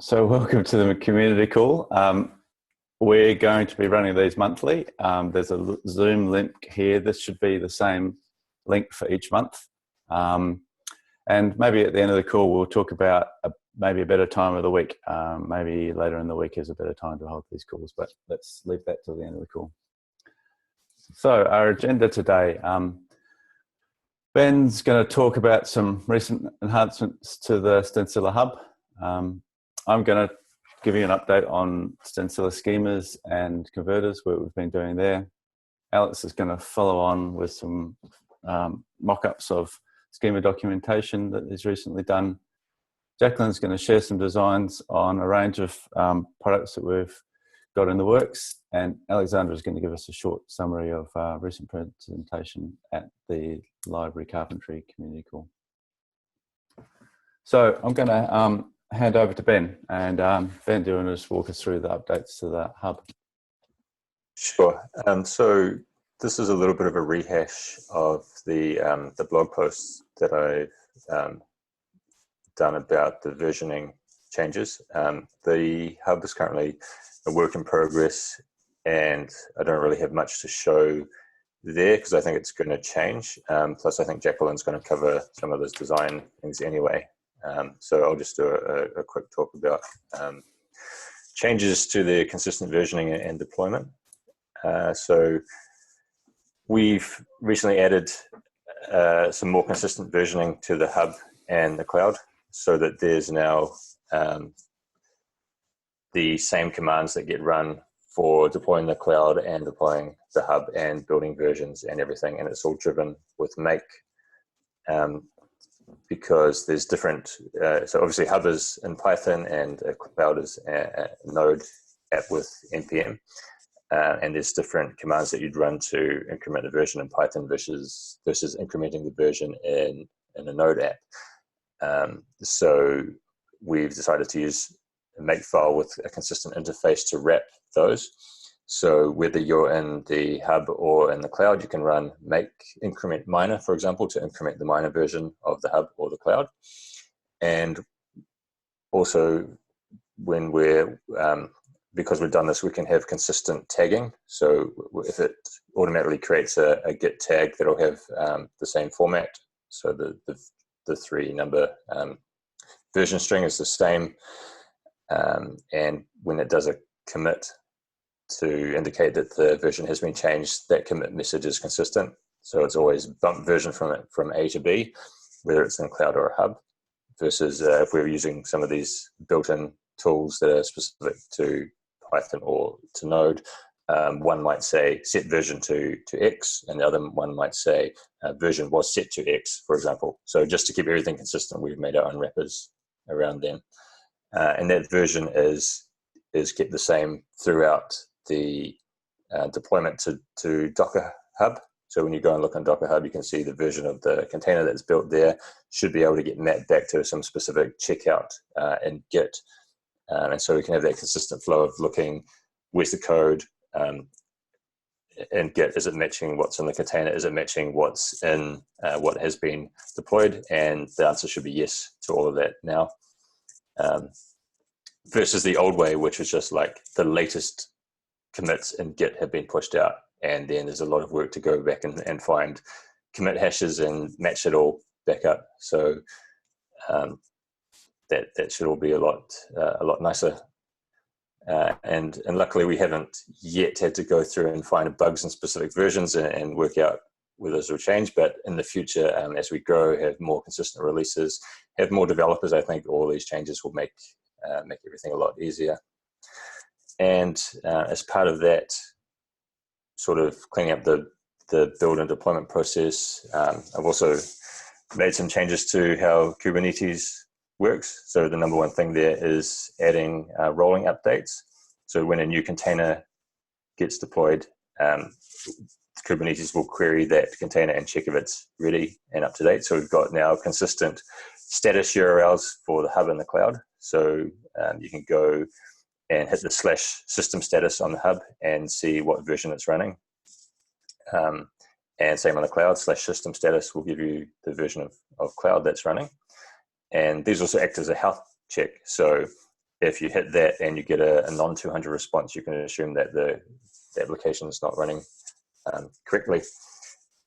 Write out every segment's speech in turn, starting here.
So welcome to the community call. We're going to be running these monthly. There's a Zoom link here. This should be the same link for each month. And maybe at the end of the call, we'll talk about maybe a better time of the week. Maybe later in the week is a better time to hold these calls, but let's leave that till the end of the call. So our agenda today, Ben's going to talk about some recent enhancements to the Stencila hub. I'm going to give you an update on Stencila schemas and converters, what we've been doing there. Alex is going to follow on with some mock-ups of schema documentation that he's recently done. Jacqueline's going to share some designs on a range of products that we've got in the works, and Alexandra is going to give us a short summary of recent presentation at the Library Carpentry Community Call. So I'm going to hand over to Ben, and Ben, do you want to just walk us through the updates to the hub? Sure. So this is a little bit of a rehash of the blog posts that I've done about the versioning changes. The hub is currently a work in progress, and I don't really have much to show there because I think it's going to change. Plus, I think Jacqueline's going to cover some of those design things anyway. So I'll just do a quick talk about changes to the consistent versioning and deployment. So we've recently added some more consistent versioning to the hub and the cloud, so that there's now the same commands that get run for deploying the cloud and deploying the hub and building versions and everything, and it's all driven with make. Because there's different, so obviously hub is in Python and cloud is a Node app with NPM, and there's different commands that you'd run to increment the version in Python versus incrementing the version in a Node app. So we've decided to use a makefile with a consistent interface to wrap those. So whether you're in the hub or in the cloud, you can run make increment minor, for example, to increment the minor version of the hub or the cloud. And also when because we've done this, we can have consistent tagging. So if it automatically creates a git tag, that'll have the same format. So the 3-number version string is the same. And when it does a commit to indicate that the version has been changed, that commit message is consistent. So it's always bump version from A to B, whether it's in cloud or a hub, versus if we're using some of these built-in tools that are specific to Python or to Node, one might say set version to X, and the other one might say version was set to X, for example. So just to keep everything consistent, we've made our own wrappers around them. And that version is kept the same throughout the deployment to Docker Hub. So when you go and look on Docker Hub, you can see the version of the container that's built there should be able to get mapped back to some specific checkout in Git. And so we can have that consistent flow of looking, where's the code, and Git, is it matching what's in the container? Is it matching what's in what has been deployed? And the answer should be yes to all of that now. Versus the old way, which was just like the latest commits in Git have been pushed out, and then there's a lot of work to go back and find commit hashes and match it all back up. So that should all be a lot nicer. And luckily we haven't yet had to go through and find bugs in specific versions and work out whether those will change. But in the future, as we grow, have more consistent releases, have more developers, I think all these changes will make everything a lot easier. And as part of that, sort of cleaning up the build and deployment process, I've also made some changes to how Kubernetes works. So the number one thing there is adding rolling updates. So when a new container gets deployed, Kubernetes will query that container and check if it's ready and up to date. So we've got now consistent status URLs for the hub and the cloud. So you can go and hit the /system status on the hub and see what version it's running. And same on the cloud, /system status will give you the version of cloud that's running. And these also act as a health check. So if you hit that and you get a non-200 response, you can assume that the application is not running correctly.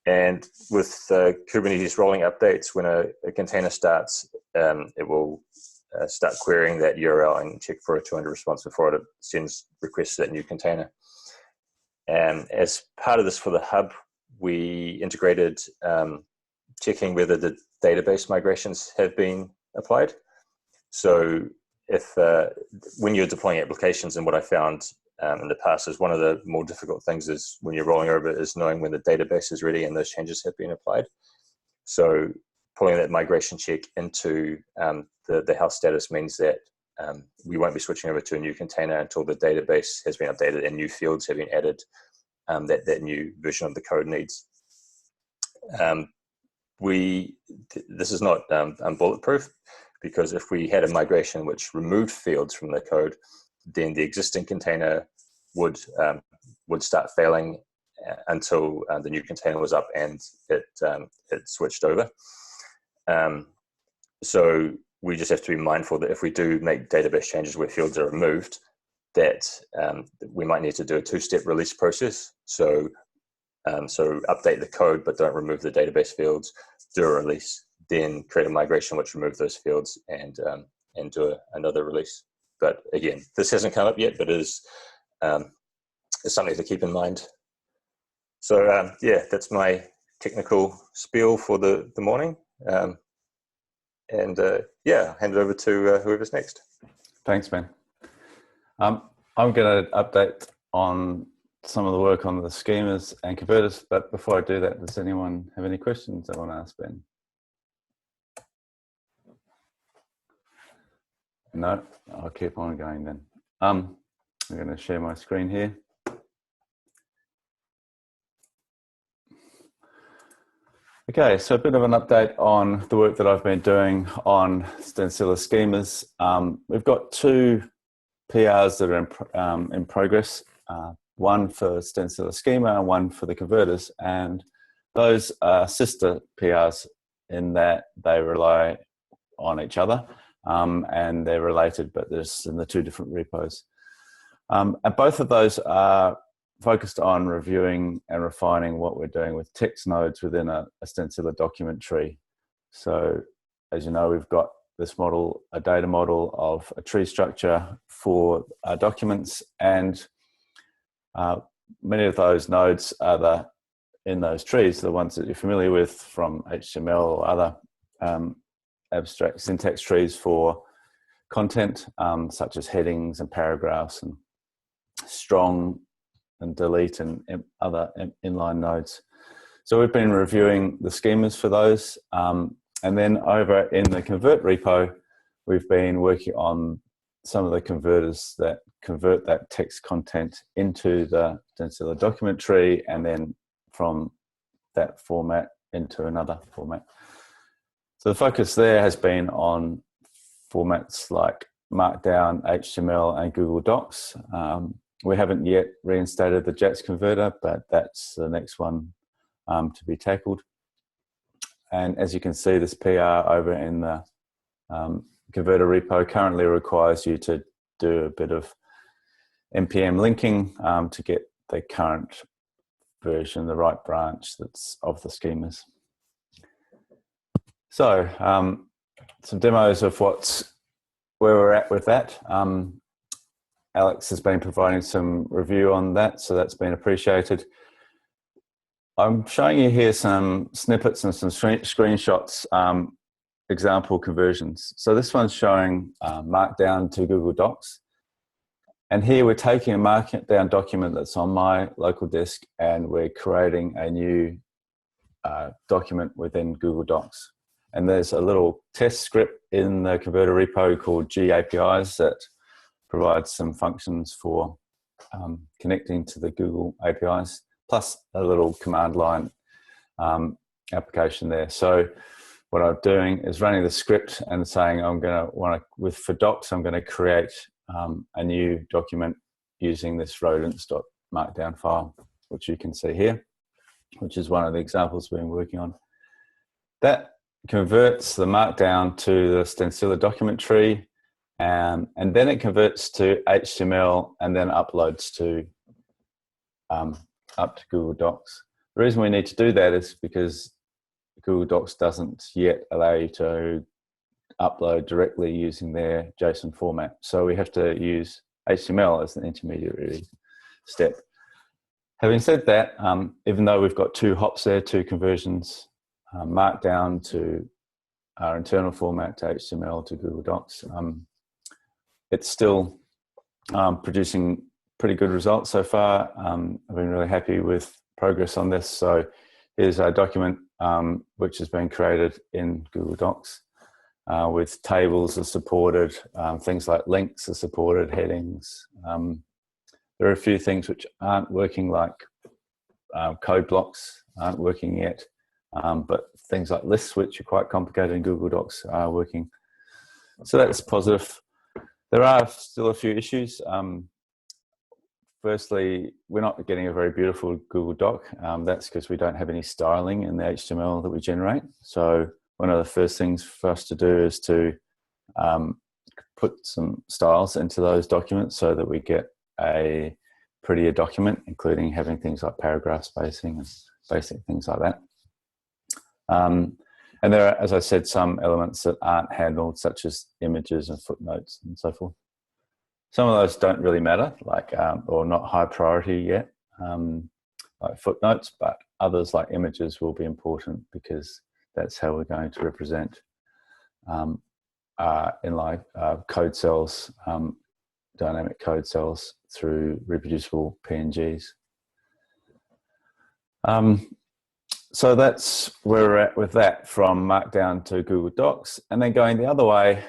And with Kubernetes rolling updates, when a container starts, it will start querying that URL and check for a 200 response before it sends requests to that new container. And as part of this for the hub, we integrated checking whether the database migrations have been applied. So if when you're deploying applications, and what I found in the past is one of the more difficult things is when you're rolling over is knowing when the database is ready and those changes have been applied. So pulling that migration check into the health status means that we won't be switching over to a new container until the database has been updated and new fields have been added that new version of the code needs. This is not bulletproof, because if we had a migration which removed fields from the code, then the existing container would start failing until the new container was up and it switched over. So we just have to be mindful that if we do make database changes where fields are removed, that we might need to do a two-step release process. So update the code, but don't remove the database fields, do a release, then create a migration which removes those fields and do another release. But again, this hasn't come up yet, but it is something to keep in mind. So yeah, that's my technical spiel for the morning. Yeah, hand it over to whoever's next. Thanks, Ben. I'm going to update on some of the work on the schemas and converters, but before I do that, does anyone have any questions they want to ask Ben? No, I'll keep on going then. I'm going to share my screen here. Okay, so a bit of an update on the work that I've been doing on Stencila schemas. We've got two PRs that are in progress, one for Stencila schema and one for the converters, and those are sister PRs in that they rely on each other. And they're related, but there's in the two different repos. And both of those are focused on reviewing and refining what we're doing with text nodes within a Stencila document tree. So as you know, we've got this model, a data model of a tree structure for documents, and many of those nodes are in those trees, the ones that you're familiar with from HTML or other abstract syntax trees for content, such as headings and paragraphs and strong and delete and other inline nodes. So we've been reviewing the schemas for those. And then over in the convert repo, we've been working on some of the converters that convert that text content into the Stencila document tree, and then from that format into another format. So the focus there has been on formats like Markdown, HTML, and Google Docs. We haven't yet reinstated the JAX converter, but that's the next one to be tackled. And as you can see, this PR over in the converter repo currently requires you to do a bit of npm linking to get the current version, the right branch that's of the schemas. So some demos of where we're at with that. Alex has been providing some review on that, so that's been appreciated. I'm showing you here some snippets and some screenshots, example conversions. So this one's showing Markdown to Google Docs. And here we're taking a Markdown document that's on my local disk, and we're creating a new document within Google Docs. And there's a little test script in the converter repo called GAPIs that provides some functions for connecting to the Google APIs, plus a little command line application there. So what I'm doing is running the script and saying for docs, I'm going to create a new document using this rodents.markdown file, which you can see here, which is one of the examples we've been working on. That converts the Markdown to the Stencila document tree, and then it converts to HTML and then uploads to up to Google Docs. The reason we need to do that is because Google Docs doesn't yet allow you to upload directly using their JSON format. So we have to use HTML as an intermediary step. Having said that, even though we've got two hops there, two conversions, Markdown to our internal format to HTML to Google Docs, it's still producing pretty good results so far. I've been really happy with progress on this. So here's our document which has been created in Google Docs with tables are supported, things like links are supported, headings. There are a few things which aren't working, like code blocks aren't working yet, but things like lists, which are quite complicated in Google Docs, are working. So that's positive. There are still a few issues. Firstly, we're not getting a very beautiful Google Doc. That's because we don't have any styling in the HTML that we generate. So one of the first things for us to do is to put some styles into those documents so that we get a prettier document, including having things like paragraph spacing and basic things like that. And there are, as I said, some elements that aren't handled, such as images and footnotes and so forth. Some of those don't really matter, like or not high priority yet, like footnotes, but others like images will be important because that's how we're going to represent inline code cells, dynamic code cells through reproducible PNGs. So that's where we're at with that, from Markdown to Google Docs. And then going the other way,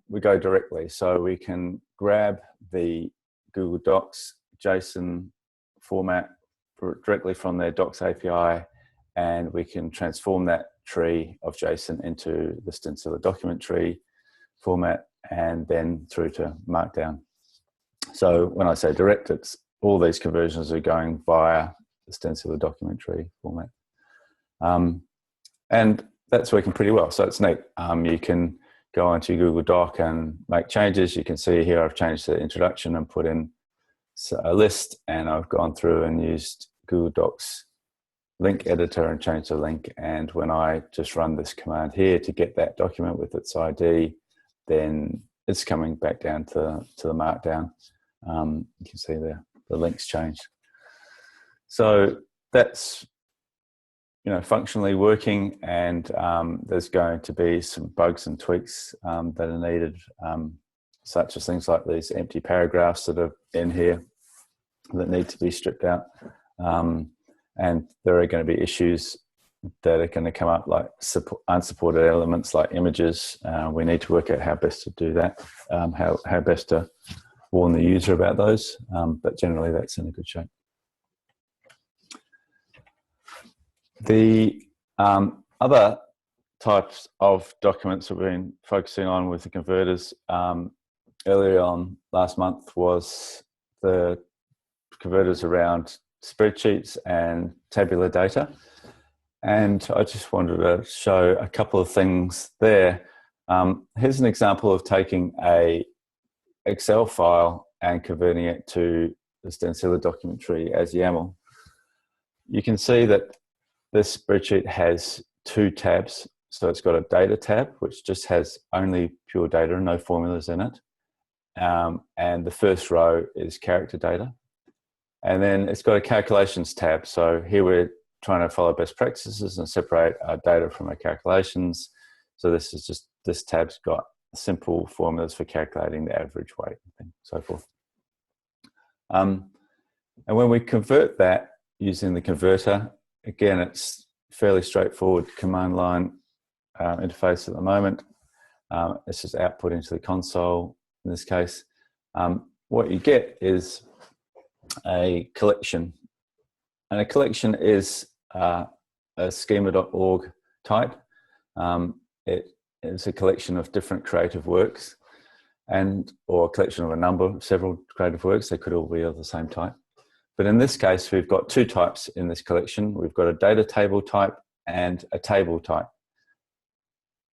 we go directly. So we can grab the Google Docs JSON format directly from their Docs API, and we can transform that tree of JSON into the Stencila document tree format and then through to Markdown. So when I say direct, it's all these conversions are going via the Stencila document tree format. And that's working pretty well. So it's neat. You can go into Google Doc and make changes. You can see here I've changed the introduction and put in a list, and I've gone through and used Google Docs link editor and changed the link. And when I just run this command here to get that document with its ID, then it's coming back down to the Markdown. You can see the links changed. So that's functionally working, and there's going to be some bugs and tweaks that are needed, such as things like these empty paragraphs that are in here that need to be stripped out. And there are going to be issues that are going to come up, like unsupported elements like images. We need to work out how best to do that, how best to warn the user about those, but generally that's in a good shape. The other types of documents we've been focusing on with the converters earlier on last month was the converters around spreadsheets and tabular data. And I just wanted to show a couple of things there. Here's an example of taking a Excel file and converting it to the Stencila document tree as YAML. You can see that this spreadsheet has two tabs. So it's got a data tab, which just has only pure data, no formulas in it. And the first row is character data. And then it's got a calculations tab. So here we're trying to follow best practices and separate our data from our calculations. So this tab's got simple formulas for calculating the average weight and so forth. And when we convert that using the converter, again, it's fairly straightforward command line interface at the moment. It's just output into the console in this case. What you get is a collection. And a collection is a schema.org type. It is a collection of different creative works, or a collection of several creative works. They could all be of the same type. But in this case, we've got two types in this collection. We've got a data table type and a table type.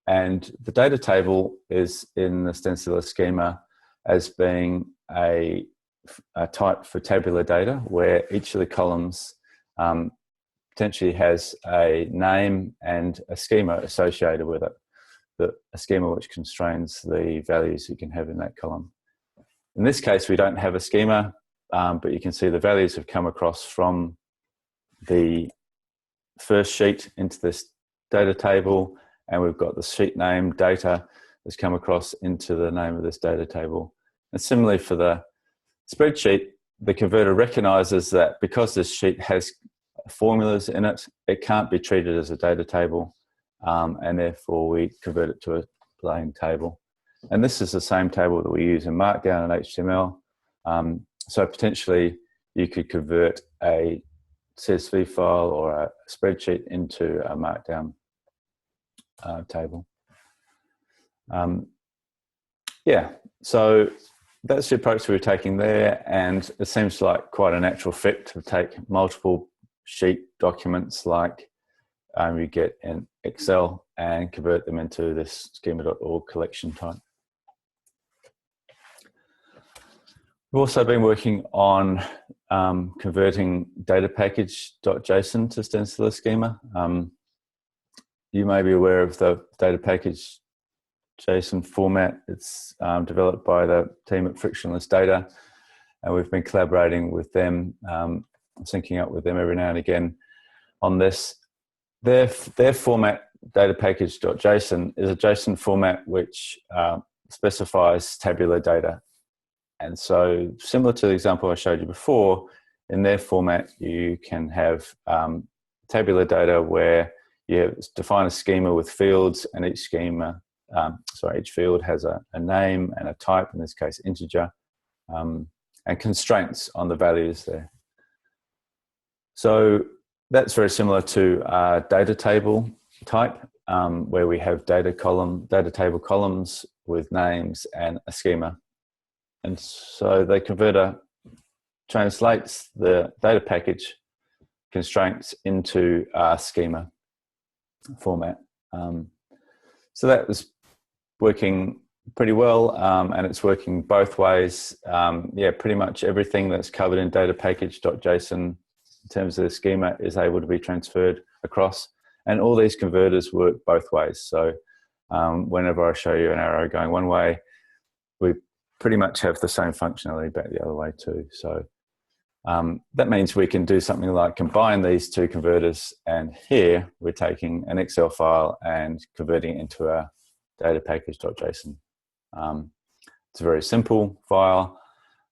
And the data table is in the Stencila schema as being a type for tabular data, where each of the columns potentially has a name and a schema associated with it. A schema which constrains the values you can have in that column. In this case, we don't have a schema, but you can see the values have come across from the first sheet into this data table, and we've got the sheet name data that's come across into the name of this data table. And similarly for the spreadsheet, the converter recognizes that because this sheet has formulas in it, it can't be treated as a data table, and therefore we convert it to a plain table. And this is the same table that we use in Markdown and HTML. So potentially you could convert a CSV file or a spreadsheet into a Markdown table. Yeah, so that's the approach we were taking there, and it seems like quite a natural fit to take multiple sheet documents like you get in Excel and convert them into this schema.org collection type. We've also been working on converting data package.json to Stencila schema. You may be aware of the data package JSON format. It's developed by the team at Frictionless Data, and we've been collaborating with them, syncing up with them every now and again on this. Their format, data package.json, is a JSON format which specifies tabular data. And so, similar to the example I showed you before, in their format, you can have tabular data where you define a schema with fields, and each schema, each field has a name and a type, in this case integer, and constraints on the values there. So that's very similar to data table type, where we have data table columns with names and a schema. And so the converter translates the data package constraints into a schema format. So that was working pretty well, and it's working both ways. Yeah, pretty much everything that's covered in data package.json in terms of the schema is able to be transferred across, and all these converters work both ways. So whenever I show you an arrow going one way, we pretty much have the same functionality back the other way too. So that means we can do something like combine these two converters, and here we're taking an Excel file and converting it into a data package.json. It's a very simple file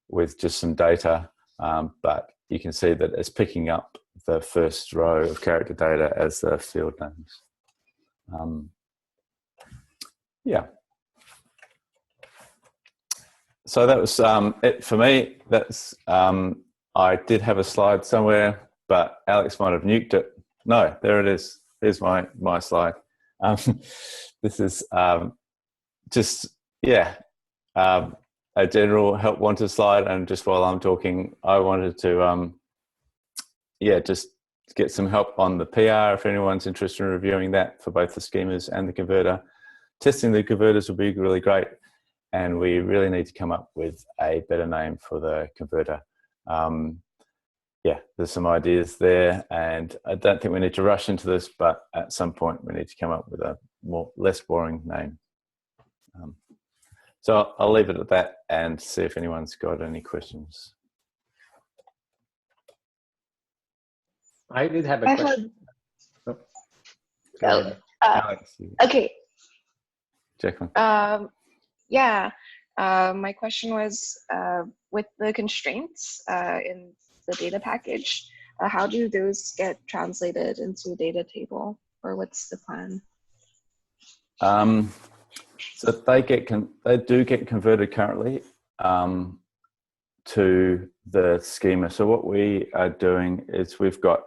with just some data, but you can see that it's picking up the first row of character data as the field names. Yeah. So that was it for me. That's I did have a slide somewhere, but Alex might have nuked it. No, there it is. Here's my slide. This is just, yeah, a general help wanted slide. And just while I'm talking, I wanted to, yeah, just get some help on the PR if anyone's interested in reviewing that for both the schemas and the converter. Testing the converters would be really great. And we really need to come up with a better name for the converter. Yeah, there's some ideas there, and I don't think we need to rush into this, but at some point we need to come up with a less boring name. So I'll leave it at that and see if anyone's got any questions. I did have a question. Alex, okay. Jacqueline. Yeah, my question was with the constraints in the data package, how do those get translated into data table, or what's the plan? So they do get converted currently to the schema. So what we are doing is we've got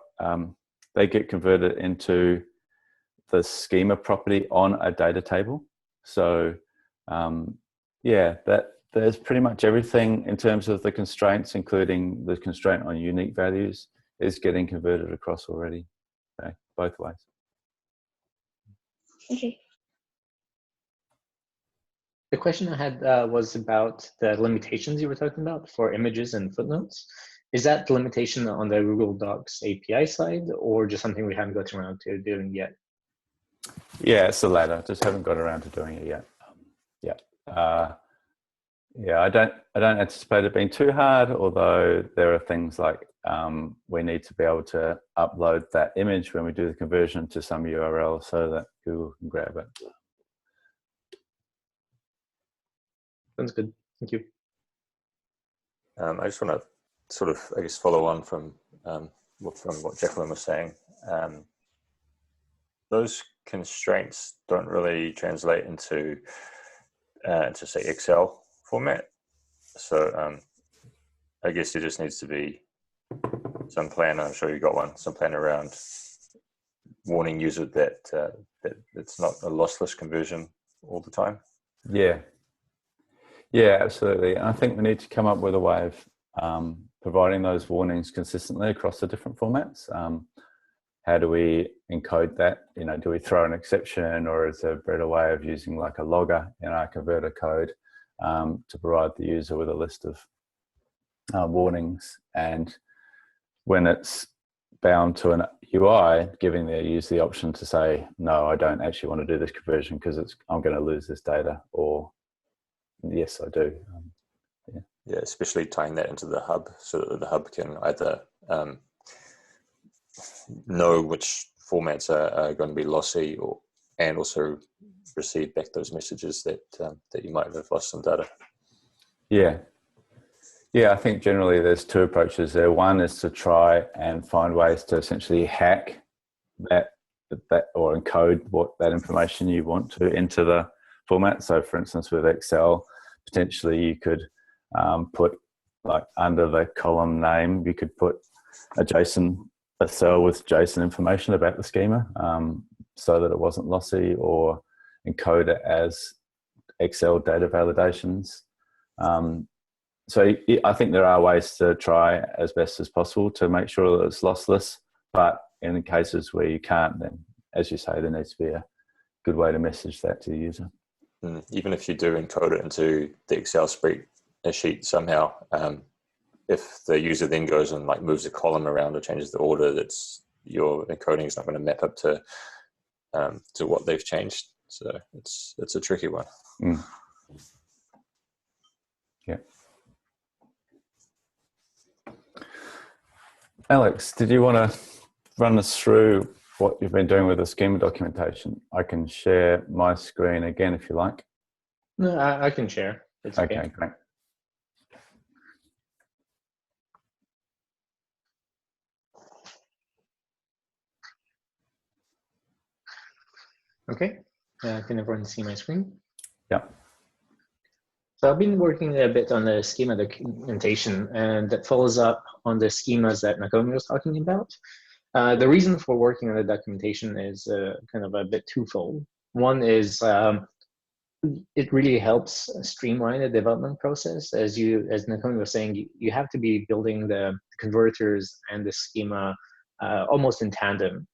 they get converted into the schema property on a data table. So yeah, there's pretty much everything in terms of the constraints, including the constraint on unique values, is getting converted across already. Okay, both ways. Okay. The question I had was about the limitations you were talking about for images and footnotes. Is that the limitation on the Google Docs API side, or just something we haven't got around to doing yet? Yeah, it's the latter. Just haven't got around to doing it yet. Yeah, I don't anticipate it being too hard. Although there are things like we need to be able to upload that image when we do the conversion to some URL so that Google can grab it. Sounds good. Thank you. I just want to sort of, I guess, follow on from what Jacqueline was saying. Those constraints don't really translate into say Excel format. So I guess there just needs to be some plan. I'm sure you got one. Some plan around warning user that that it's not a lossless conversion all the time. Yeah, absolutely. And I think we need to come up with a way of providing those warnings consistently across the different formats. How do we encode that? You know, do we throw an exception, or is there a better way of using like a logger in our converter code to provide the user with a list of warnings? And when it's bound to an UI, giving the user the option to say, no, I don't actually want to do this conversion because I'm going to lose this data, or yes, I do. Yeah, especially tying that into the hub so that the hub can either know which formats are going to be lossy, and also receive back those messages that that you might have lost some data. Yeah, I think generally there's two approaches there. One is to try and find ways to essentially hack that or encode what that information you want to into the format. So for instance, with Excel, potentially you could put, like, under the column name, you could put a cell with JSON information about the schema so that it wasn't lossy, or encode it as Excel data validations. So I think there are ways to try as best as possible to make sure that it's lossless, but in the cases where you can't, then as you say, there needs to be a good way to message that to the user. Even if you do encode it into the Excel sheet somehow, if the user then goes and like moves a column around or changes the order, that's your encoding is not going to map up to what they've changed. So it's a tricky one. Yeah. Alex, did you want to run us through what you've been doing with the schema documentation? I can share my screen again if you like. No, I can share. It's okay, great. Okay. Can everyone see my screen? Yeah. So I've been working a bit on the schema documentation, and that follows up on the schemas that Nakomi was talking about. The reason for working on the documentation is kind of a bit twofold. One is it really helps streamline the development process. As Nakomi was saying, you have to be building the converters and the schema almost in tandem.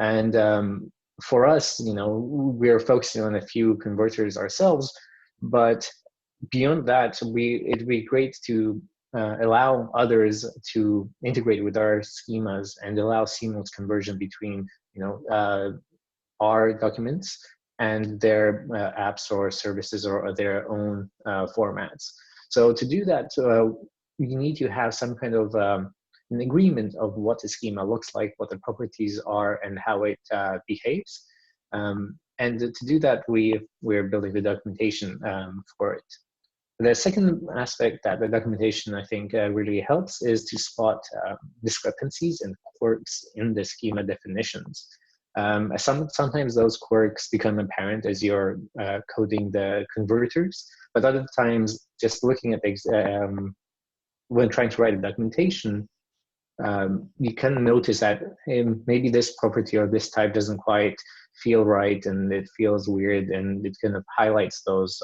And for us, we're focusing on a few converters ourselves, but beyond that, it'd be great to allow others to integrate with our schemas and allow seamless conversion between our documents and their apps or services or their own formats. So to do that, you need to have some kind of an agreement of what the schema looks like, what the properties are, and how it behaves. And to do that, we're building the documentation for it. The second aspect that the documentation, I think, really helps is to spot discrepancies and quirks in the schema definitions. Sometimes those quirks become apparent as you're coding the converters, but other times, just looking at when trying to write a documentation, you can notice that maybe this property or this type doesn't quite feel right, and it feels weird, and it kind of highlights those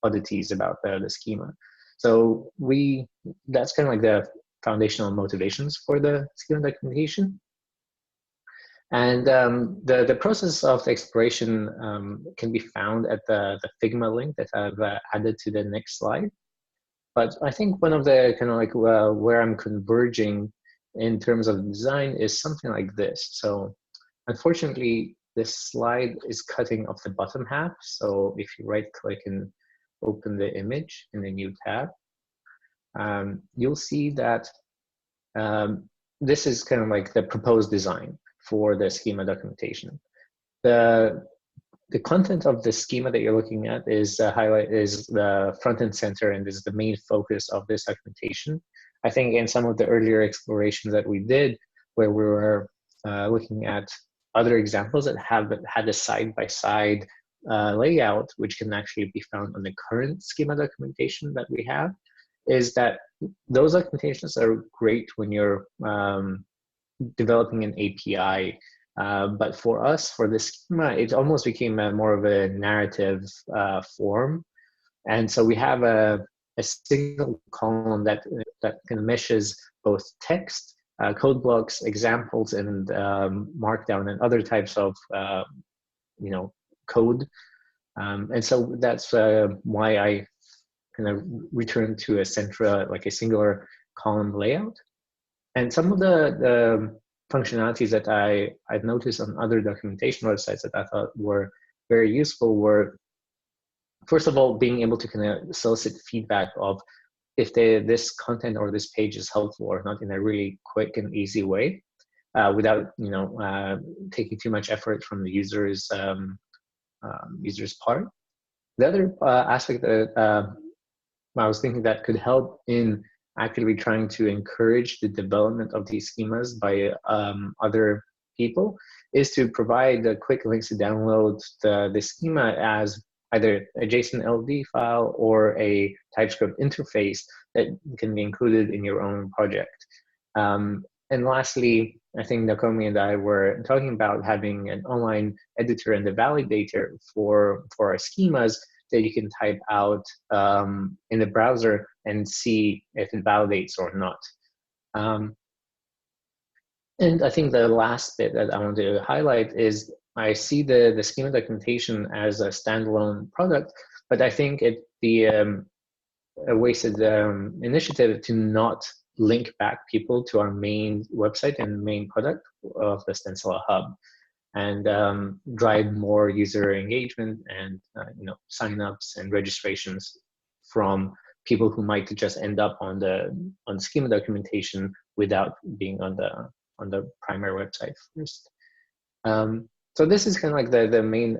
oddities about the schema. So that's kind of like the foundational motivations for the schema documentation. And the process of exploration can be found at the Figma link that I've added to the next slide. But I think one of the kind of like where I'm converging in terms of design is something like this. So unfortunately, this slide is cutting off the bottom half. So if you right click and open the image in a new tab, you'll see that this is kind of like the proposed design for the schema documentation. The content of the schema that you're looking at is the front and center, and is the main focus of this documentation. I think in some of the earlier explorations that we did, where we were looking at other examples that had a side-by-side layout, which can actually be found on the current schema documentation that we have, is that those documentations are great when you're developing an API. But for us, for the schema, it almost became more of a narrative form. And so we have a single column that kind of meshes both text, code blocks, examples, and markdown and other types of code. And so that's why I kind of returned to a singular column layout. And some of the functionalities that I've noticed on other documentation websites that I thought were very useful were, first of all, being able to kind of solicit feedback of if this content or this page is helpful or not in a really quick and easy way, without taking too much effort from the user's part. The other aspect that I was thinking that could help in actively trying to encourage the development of these schemas by other people is to provide the quick links to download the schema as either a JSON LD file or a TypeScript interface that can be included in your own project. And lastly, I think Nakomi and I were talking about having an online editor and a validator for our schemas that you can type out in the browser and see if it validates or not. And I think the last bit that I want to highlight is I see the schema documentation as a standalone product, but I think it'd be a wasted initiative to not link back people to our main website and main product of the Stencila Hub, and drive more user engagement and signups and registrations from people who might just end up on the schema documentation without being on the primary website first. So this is kind of like the main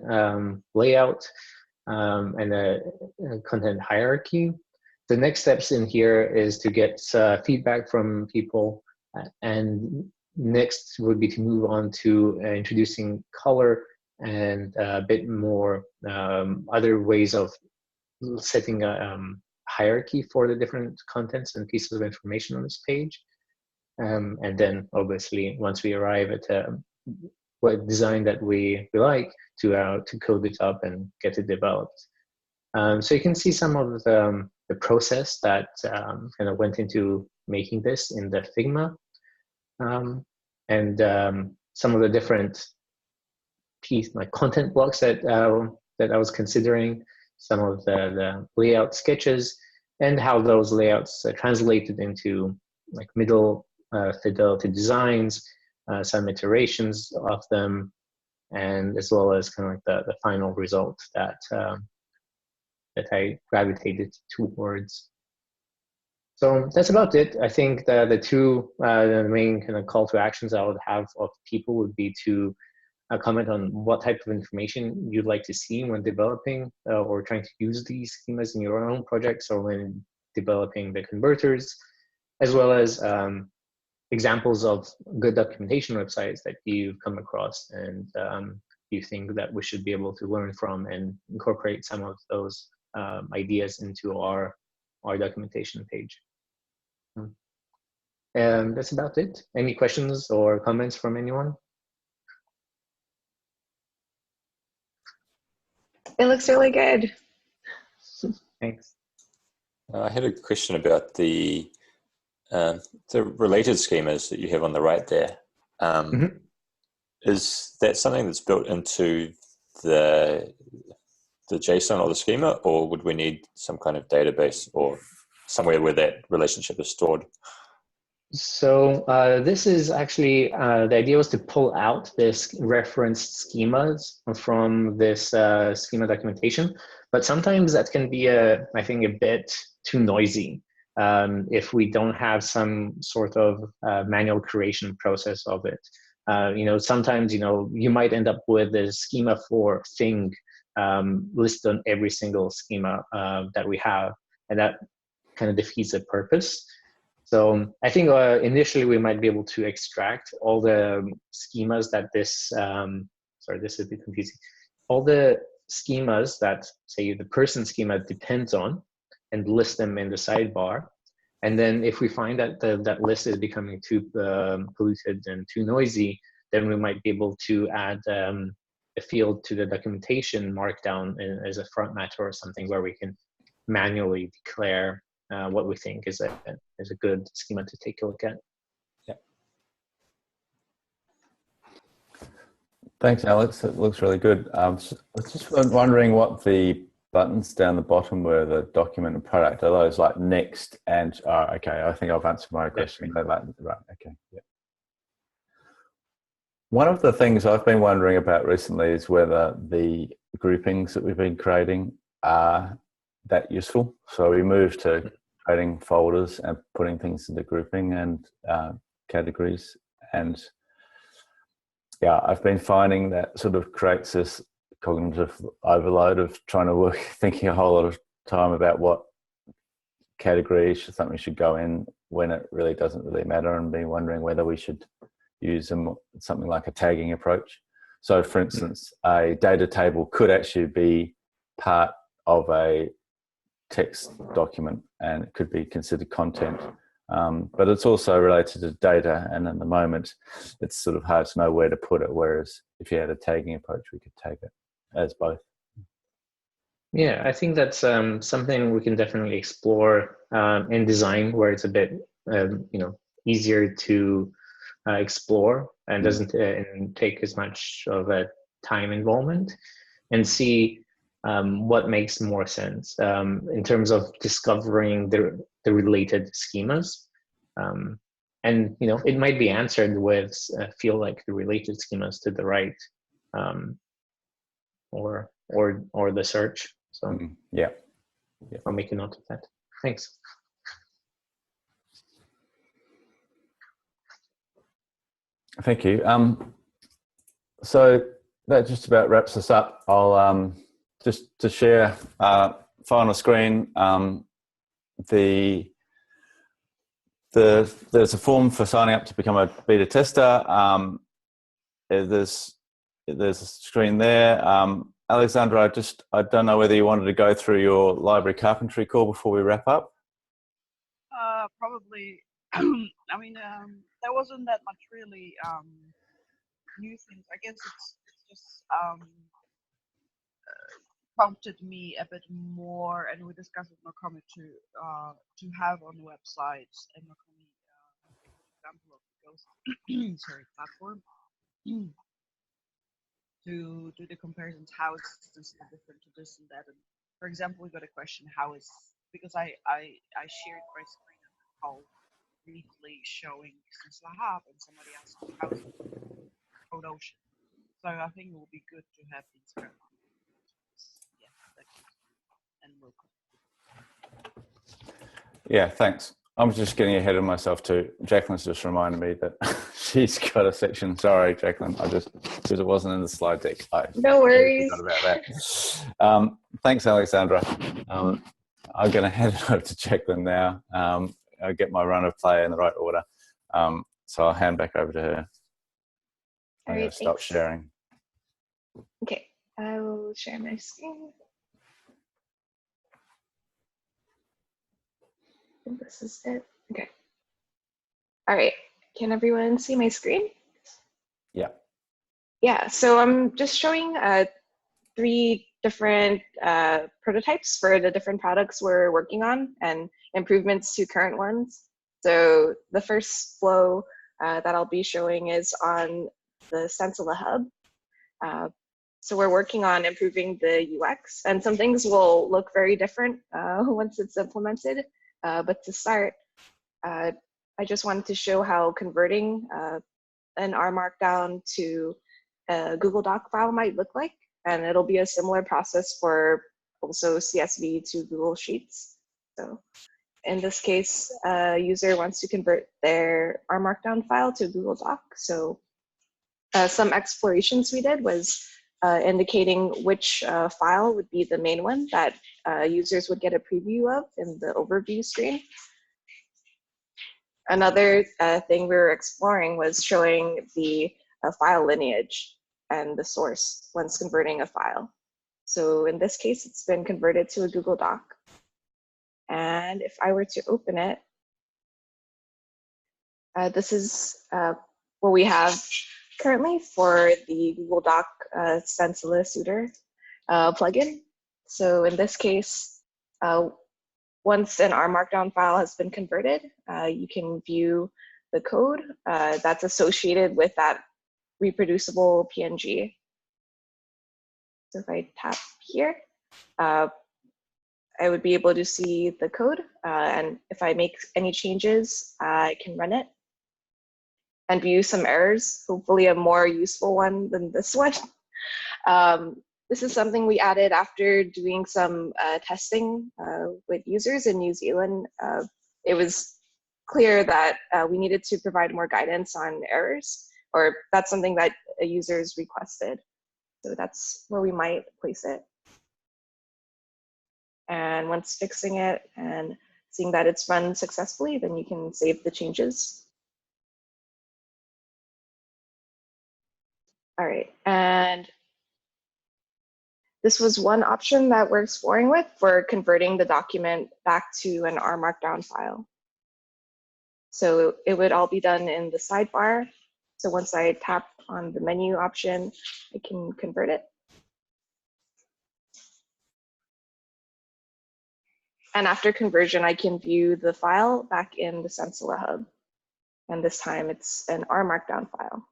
layout and the content hierarchy. The next steps in here is to get feedback from people, and next would be to move on to introducing color and a bit more other ways of setting a hierarchy for the different contents and pieces of information on this page. And then obviously, once we arrive at what design that we like, to code it up and get it developed. So you can see some of the process that kind of went into making this in the Figma. And some of the different content blocks that I was considering, some of the layout sketches, and how those layouts translated into middle fidelity designs, some iterations of them, and as well as kind of the final result that I gravitated towards. So that's about it. I think the two the main kind of call to actions I would have of people would be to comment on what type of information you'd like to see when developing or trying to use these schemas in your own projects or when developing the converters, as well as examples of good documentation websites that you've come across and you think that we should be able to learn from and incorporate some of those ideas into our documentation page. And that's about it. Any questions or comments from anyone? It looks really good. Thanks. I had a question about the related schemas that you have on the right there. Is that something that's built into the JSON or the schema, or would we need some kind of database or somewhere where that relationship is stored? So this is actually, the idea was to pull out this referenced schemas from this schema documentation, but sometimes that can be, I think, a bit too noisy if we don't have some sort of manual creation process of it. Sometimes, you might end up with a schema for thing listed on every single schema that we have, and that kind of defeats the purpose. So I think initially we might be able to extract all the schemas that this is a bit confusing. All the schemas that, say, the person schema depends on, and list them in the sidebar. And then if we find that that list is becoming too polluted and too noisy, then we might be able to add a field to the documentation markdown as a front matter or something where we can manually declare what we think is a good schema to take a look at. Yeah. Thanks, Alex. It looks really good. I was just wondering what the buttons down the bottom were, the document and product. Are those like next and, okay, I think I've answered my question. Right, okay. Yeah. One of the things I've been wondering about recently is whether the groupings that we've been creating are that useful. So we moved to creating folders and putting things into grouping and categories. And yeah, I've been finding that sort of creates this cognitive overload of trying to thinking a whole lot of time about what category something should go in when it really doesn't really matter, and be wondering whether we should use something like a tagging approach. So for instance, a data table could actually be part of a text document and it could be considered content. But it's also related to data, and in the moment it's sort of hard to know where to put it, whereas if you had a tagging approach we could take it as both. Yeah, I think that's something we can definitely explore in design, where it's a bit easier to explore and doesn't take as much of a time involvement, and see what makes more sense in terms of discovering the related schemas. And it might be answered with feel like the related schemas to the right, or the search. So yeah, I'll make a note of that. Thanks. Thank you. So that just about wraps us up. I'll just to share final screen. There's a form for signing up to become a beta tester. There's a screen there. Alexandra, I don't know whether you wanted to go through your library carpentry call before we wrap up. Probably. I mean, there wasn't that much really new things. I guess it's just prompted me a bit more, and we discussed with Nakomi to have on the website and Nakomi example of the Ghost platform to do the comparisons. How is this different to this and that? And for example, we got a question: how is, because I shared my screen and the call briefly showing Stencila Hub, and somebody asked how is Code Ocean. So I think it will be good to have these kind of and we'll. Yeah, thanks. I'm just getting ahead of myself too. Jacqueline's just reminded me that she's got a section. Sorry, Jacqueline. Because it wasn't in the slide deck. No worries. Forgot about that. Thanks, Alexandra. I'm going to hand it over to Jacqueline now. I'll get my run of play in the right order. So I'll hand back over to her. I'm going to stop sharing. Okay, I will share my screen. This is it. Okay. All right. Can everyone see my screen? Yeah. Yeah. So I'm just showing 3 different prototypes for the different products we're working on and improvements to current ones. So the first flow that I'll be showing is on the Stencila hub. So we're working on improving the UX, and some things will look very different once it's implemented. But to start, I just wanted to show how converting an R Markdown to a Google Doc file might look like. And it'll be a similar process for also CSV to Google Sheets. So in this case, a user wants to convert their R Markdown file to Google Doc. So some explorations we did was indicating which file would be the main one that users would get a preview of in the overview screen. Another thing we were exploring was showing the file lineage and the source once converting a file. So in this case, it's been converted to a Google Doc. And if I were to open it, this is what we have currently for the Google Doc Stencila Suitor plugin. So in this case, once an R Markdown file has been converted, you can view the code that's associated with that reproducible PNG. So if I tap here, I would be able to see the code. And if I make any changes, I can run it and view some errors, hopefully a more useful one than this one. This is something we added after doing some testing with users in New Zealand. It was clear that we needed to provide more guidance on errors, or that's something that users requested. So that's where we might place it. And once fixing it and seeing that it's run successfully, then you can save the changes. All right, and this was one option that we're exploring with for converting the document back to an R Markdown file. So it would all be done in the sidebar. So once I tap on the menu option, I can convert it. And after conversion, I can view the file back in the Stencila hub. And this time it's an R Markdown file.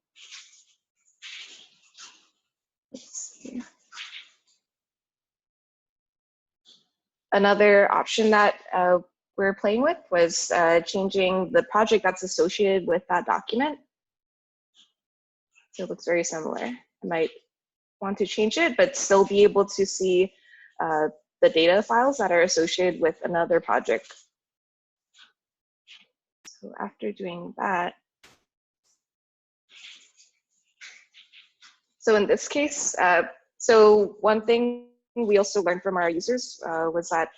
Let's see. Another option that we're playing with was changing the project that's associated with that document. So it looks very similar. I might want to change it, but still be able to see the data files that are associated with another project. So after doing that, so in this case, so one thing we also learned from our users was that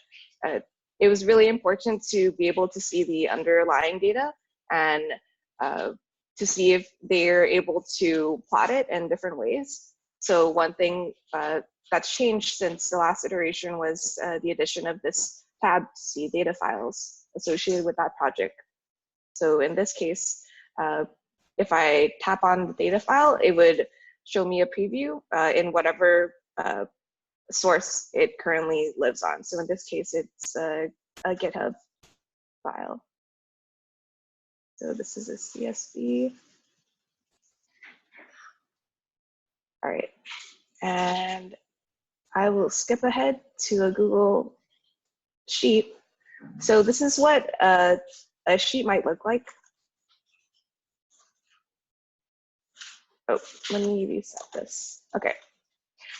it was really important to be able to see the underlying data and to see if they're able to plot it in different ways. So one thing that's changed since the last iteration was the addition of this tab to see data files associated with that project. So in this case, if I tap on the data file, it would show me a preview in whatever source it currently lives on. So in this case, it's a GitHub file. So this is a CSV. All right, and I will skip ahead to a Google Sheet. So this is what a sheet might look like. Oh, let me reset this. Okay.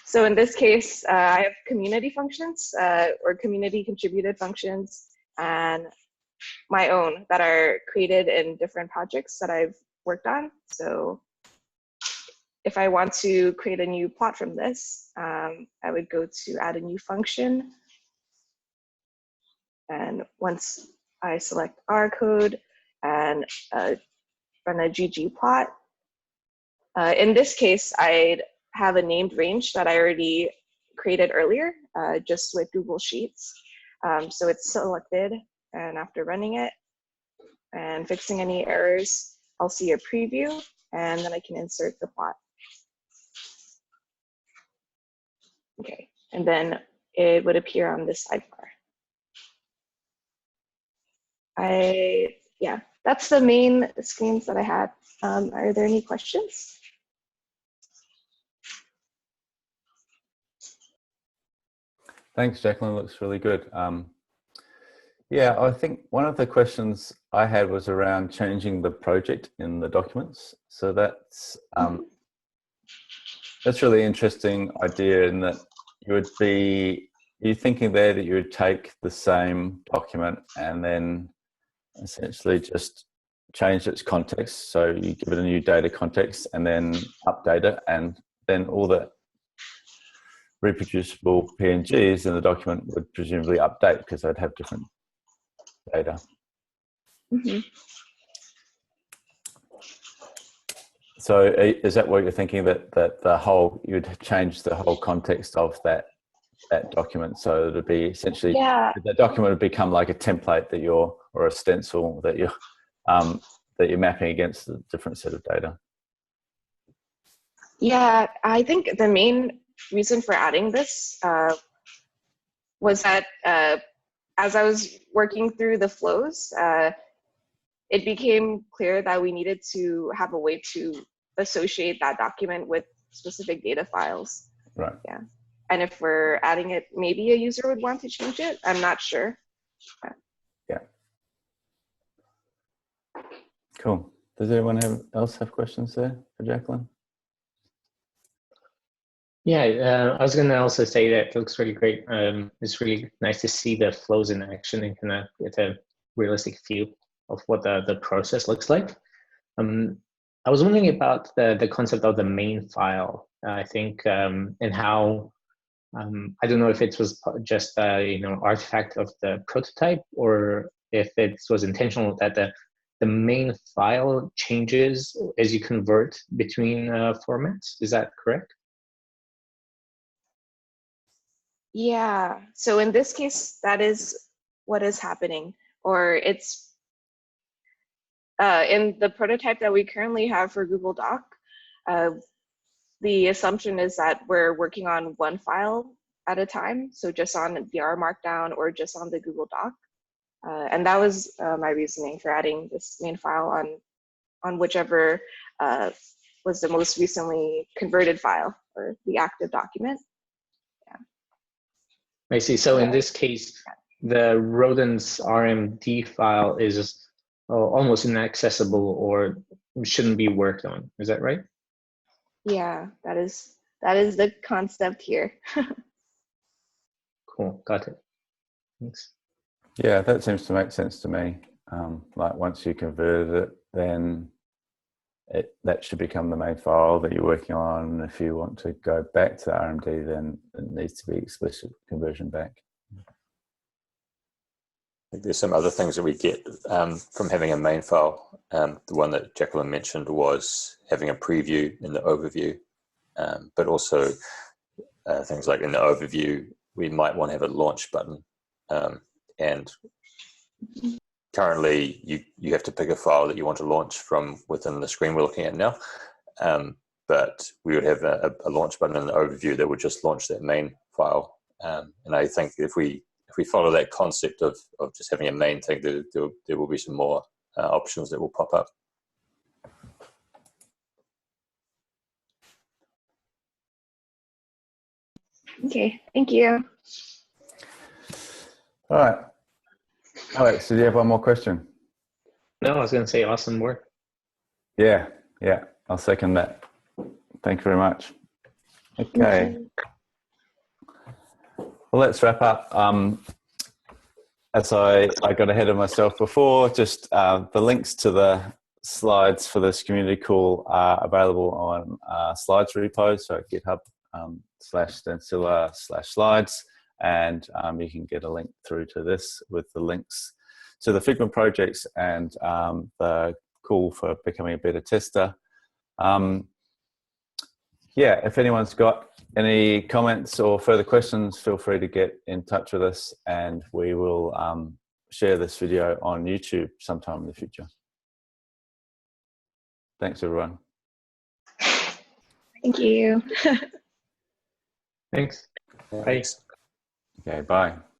So in this case, I have community functions or community contributed functions and my own that are created in different projects that I've worked on. So if I want to create a new plot from this, I would go to add a new function. And once I select R code and run a ggplot, in this case, I'd have a named range that I already created earlier, just with Google Sheets. So it's selected, and after running it and fixing any errors, I'll see a preview, and then I can insert the plot. Okay, and then it would appear on this sidebar. Yeah, that's the main screens that I had. Are there any questions? Thanks, Jacqueline. Looks really good. Yeah, I think one of the questions I had was around changing the project in the documents. So that's really interesting idea in that you would be, you're thinking there that you would take the same document and then essentially just change its context. So you give it a new data context and then update it, and then all the reproducible PNGs in the document would presumably update because they'd have different data. Mm-hmm. So is that what you're thinking, that the whole, you'd change the whole context of that document, so it'd be essentially, Yeah. the document would become like a template that you're, or a stencil that you're mapping against a different set of data? Yeah, I think the main reason for adding this was that as I was working through the flows, it became clear that we needed to have a way to associate that document with specific data files. Right. Yeah. And if we're adding it, maybe a user would want to change it. I'm not sure. Yeah. Cool. Does anyone else have questions there for Jacqueline? Yeah, I was going to also say that it looks really great. It's really nice to see the flows in action and kind of get a realistic view of what the process looks like. I was wondering about the concept of the main file, I think, and how, I don't know if it was just a artifact of the prototype, or if it was intentional that the main file changes as you convert between formats. Is that correct? Yeah, so in this case, that is what is happening, or it's in the prototype that we currently have for Google Doc. The assumption is that we're working on one file at a time, so just on the R Markdown or just on the Google Doc. And that was my reasoning for adding this main file on whichever was the most recently converted file or the active document. I see. So in this case, the rodents RMD file is almost inaccessible or shouldn't be worked on. Is that right? Yeah, that is the concept here. Cool. Got it. Thanks. Yeah, that seems to make sense to me. Like once you converted it, then that should become the main file that you're working on. If you want to go back to the RMD, then it needs to be explicit conversion back. I think there's some other things that we get from having a main file. The one that Jacqueline mentioned was having a preview in the overview, but also things like in the overview, we might want to have a launch button. And currently, you have to pick a file that you want to launch from within the screen we're looking at now. But we would have a launch button in the overview that would just launch that main file. And I think if we follow that concept of just having a main thing, there will be some more options that will pop up. Okay, thank you. All right. Alex, did you have one more question? No, I was going to say awesome work. Yeah, I'll second that. Thank you very much. Okay. Well, let's wrap up. As I got ahead of myself before, just the links to the slides for this community call are available on slides repo, so github/Stencila/slides, and you can get a link through to this with the links to the Figma projects and the call for becoming a beta tester. Yeah, if anyone's got any comments or further questions, feel free to get in touch with us, and we will share this video on YouTube sometime in the future. Thanks, everyone. Thank you. Thanks. Bye. Thanks. Okay, bye.